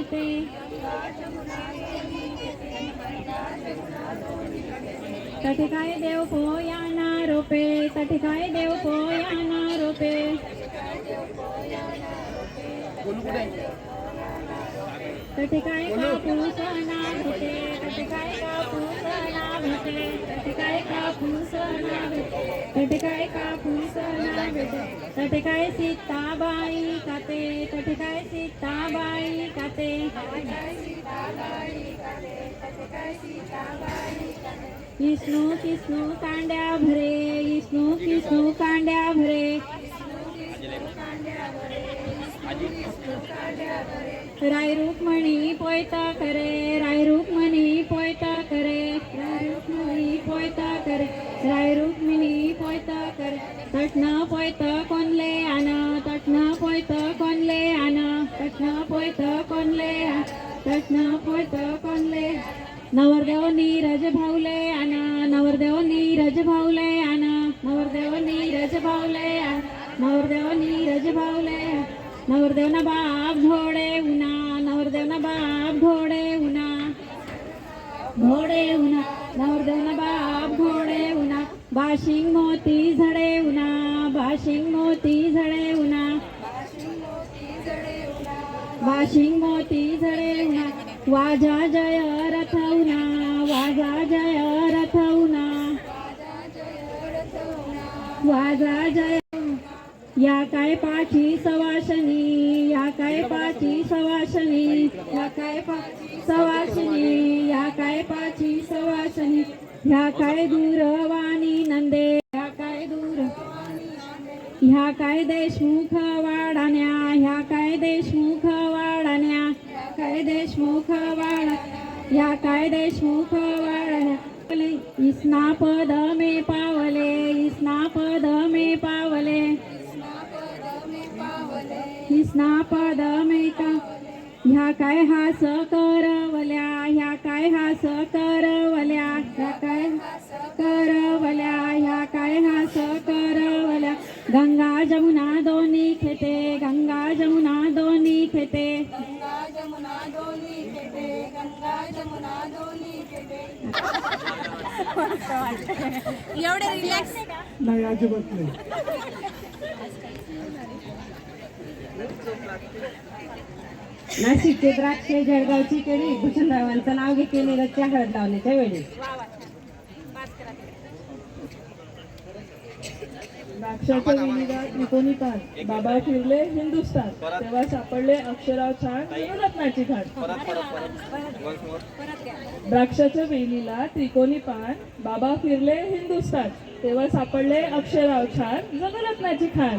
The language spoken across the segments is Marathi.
घेते तटिकाय देव पोयाना रोपे तटिकाय देव पोयाना रोपे तटिकाय कापूस नाभते तटिकाय कापूस नाभते तटिकाय कापूस नाभते तटिकाय कापूस नाभते तटिकाय सीताबाई काते तटिकाय सीताबाई काते विष्णू कृष्णू कांड्या भरे विष्णू कृष्णू कांड्या भरे राय रुक्मणी पोयता करे राय रुक्मणी पोयता करे राय रुक्मणी पोयता करे राय रुक्मिणी पोयता करे तटना पोयत कोणले आन तटना पोयत कोणले आन तटना पोयत कोणले तटना पोयत कोणले नवरदेव नीरज भावले आन नवरदेव नीरज भावले आन नवरदेव नीरज भावले नवरदेव नीरज भावले नवरदेव ना बाप घोडे उना नवरदेव ना बाप घोडे उना नवरदेव ना बाप घोडे उना बाशिंग मोती झडे उना बाशिंग मोती झडे उना बाशिंग मोती झडे उना वाजा जय रथ उना वाजा जय रथ उना वाजा जय या काय पाची सवाशनी या काय पाची सवाशनी या काय पाची सवाशनी या काय पाची सवाशनी ह्या काय दूरवाणी नंदे ह्या काय दूर ह्या काय देशमुख वाडाण्या ह्या काय देशमुख वाडाण्या काय देशमुख वाडा या काय देशमुख वाडाण्या इसना पद मे पावले इसना पद मे पावले पद मेका ह्या काय हास करवल्या ह्या काय हास करवल्या ह्या काय करवल्या ह्या काय हास करवल्या गंगा जमुना दोन्ही खेते गंगा जमुना दोन्ही खेते गंगा जमुना दोन्ही खेते गंगा जमुना दोन्ही खेते एवढे रिलॅक्स नाही अजिबात नाही. नाशिकचे द्राक्षे जळगावची केळी भूषणरावांचं नाव घेतलेले रस्त्या हळद लावण्याच्या वेळी द्राक्षाच्या वेलीला त्रिकोणी पान बाबा फिरले हिंदुस्थान तेव्हा सापडले अक्षराव छान रत्नाची खाण. द्राक्षाच्या वेलीला त्रिकोणी पान बाबा फिरले हिंदुस्थान तेव्हा सापडले अक्षराव छान जगरत्नाची खाण.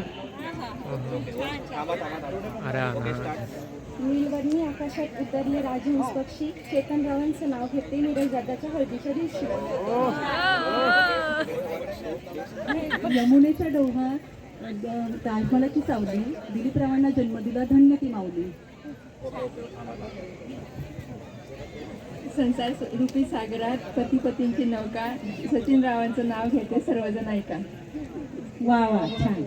नीलवर्णी आकाशात उतरले राजहंस पक्षी चेतनरावांचं नाव घेते निरंजादाच्या हळदीच्या दिवशी. यमुनेच्या डोहात ताजमहालाची सावली दिलीपरावांना जन्म दिला धन्य ती माऊली. संसार रूपी सागरात पती पतींची नौका सचिन रावांचं नाव घेते सर्वजण ऐका. वा वा छान.